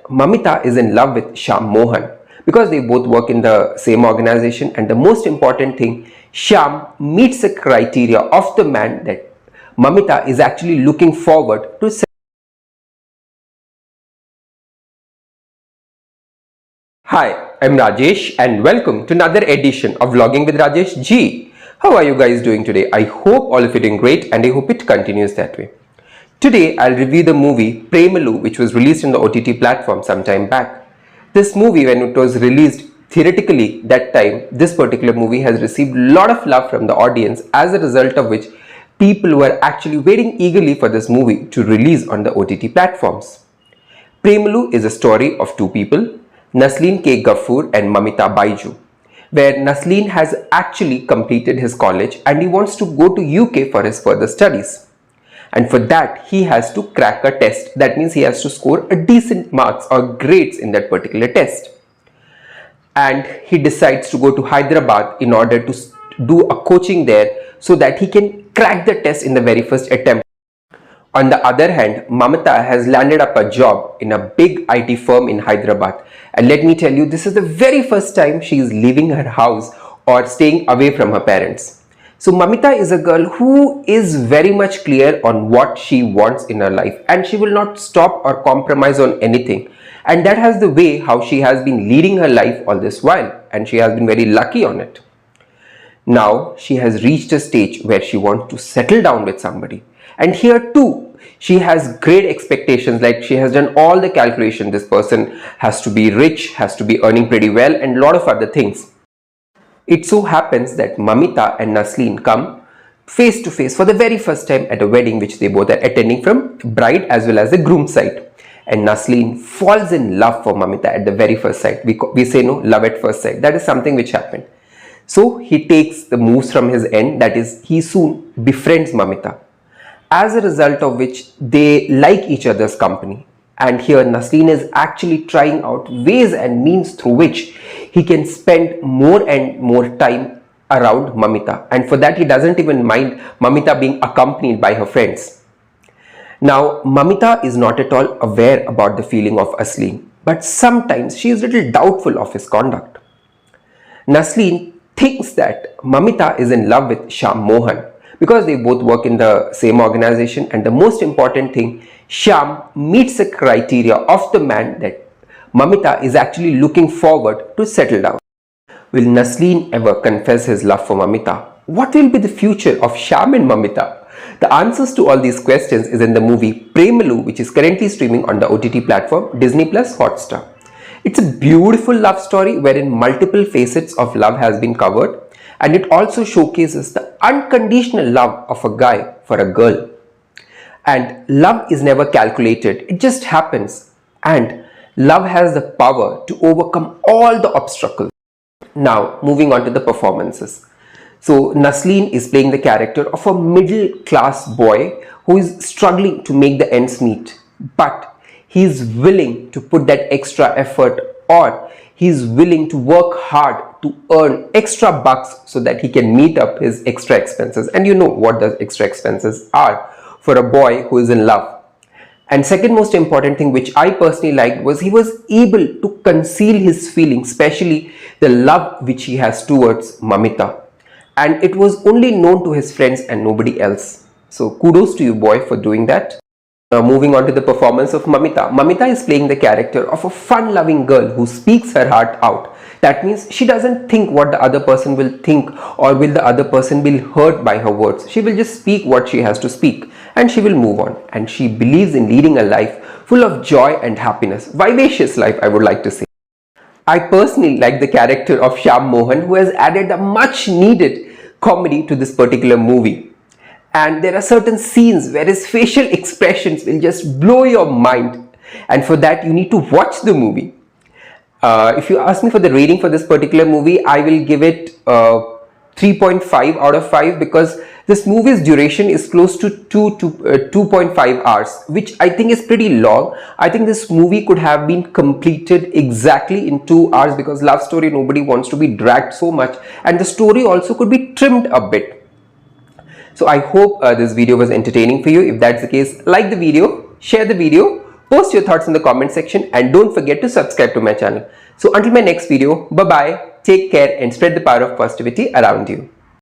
Mamitha is in love with Shyam Mohan because they both work in the same organization, and the most important thing, Shyam meets the criteria of the man that Mamitha is actually looking forward to. Hi, I'm Rajesh and welcome to another edition of Vlogging with Rajesh G. How are you guys doing today? I hope all of you are doing great and I hope it continues that way. Today I'll review the movie Premalu, which was released on the OTT platform some time back. This movie, when it was released theoretically that time, this particular movie has received a lot of love from the audience, as a result of which people were actually waiting eagerly for this movie to release on the OTT platforms. Premalu is a story of two people, Naslen K, Gafoor and Mamitha Baiju, where Naslen has actually completed his college and he wants to go to UK for his further studies. And for that, he has to crack a test. That means he has to score a decent marks or grades in that particular test. And he decides to go to Hyderabad in order to do a coaching there so that he can crack the test in the very first attempt. On the other hand, Mamitha has landed up a job in a big IT firm in Hyderabad. And let me tell you, this is the very first time she is leaving her house or staying away from her parents. So Mamitha is a girl who is very much clear on what she wants in her life, and she will not stop or compromise on anything. And that has the way how she has been leading her life all this while, and she has been very lucky on it. Now she has reached a stage where she wants to settle down with somebody. And here too, she has great expectations, like she has done all the calculation. This person has to be rich, has to be earning pretty well, and a lot of other things. It so happens that Mamitha and Naslen come face to face for the very first time at a wedding which they both are attending from bride as well as the groom side. And Naslen falls in love for Mamitha at the very first sight. We say no, love at first sight. That is something which happened. So he takes the moves from his end, that is, he soon befriends Mamitha. As a result of which they like each other's company. And here Naslen is actually trying out ways and means through which he can spend more and more time around Mamitha. And for that he doesn't even mind Mamitha being accompanied by her friends. Now Mamitha is not at all aware about the feeling of Naslen, but sometimes she is a little doubtful of his conduct. Naslen thinks that Mamitha is in love with Shyam Mohan because they both work in the same organization, and the most important thing, Shyam meets the criteria of the man that Mamitha is actually looking forward to settle down. Will Naslen ever confess his love for Mamitha? What will be the future of Shyam and Mamitha? The answers to all these questions is in the movie Premalu, which is currently streaming on the OTT platform Disney Plus Hotstar. It's a beautiful love story wherein multiple facets of love has been covered, and it also showcases the unconditional love of a guy for a girl. And love is never calculated, it just happens, and love has the power to overcome all the obstacles. Now moving on to the performances. So Naslen is playing the character of a middle class boy who is struggling to make the ends meet, but he is willing to put that extra effort, or he is willing to work hard to earn extra bucks so that he can meet up his extra expenses. And you know what the extra expenses are for a boy who is in love. And second most important thing which I personally liked was he was able to conceal his feelings, especially the love which he has towards Mamitha. And it was only known to his friends and nobody else. So kudos to you, boy, for doing that. Now moving on to the performance of Mamitha. Mamitha is playing the character of a fun-loving girl who speaks her heart out. That means she doesn't think what the other person will think, or will the other person be hurt by her words. She will just speak what she has to speak and she will move on. And she believes in leading a life full of joy and happiness. Vivacious life, I would like to say. I personally like the character of Shyam Mohan, who has added a much needed comedy to this particular movie. And there are certain scenes where his facial expressions will just blow your mind, and for that you need to watch the movie. If you ask me for the rating for this particular movie, I will give it 3.5 out of 5, because this movie's duration is close to 2.5 hours, which I think is pretty long. I think this movie could have been completed exactly in 2 hours, because love story, nobody wants to be dragged so much, and the story also could be trimmed a bit. So I hope this video was entertaining for you. If that's the case, like the video, share the video, Post your thoughts in the comment section and don't forget to subscribe to my channel. So until my next video, bye bye, take care and spread the power of positivity around you.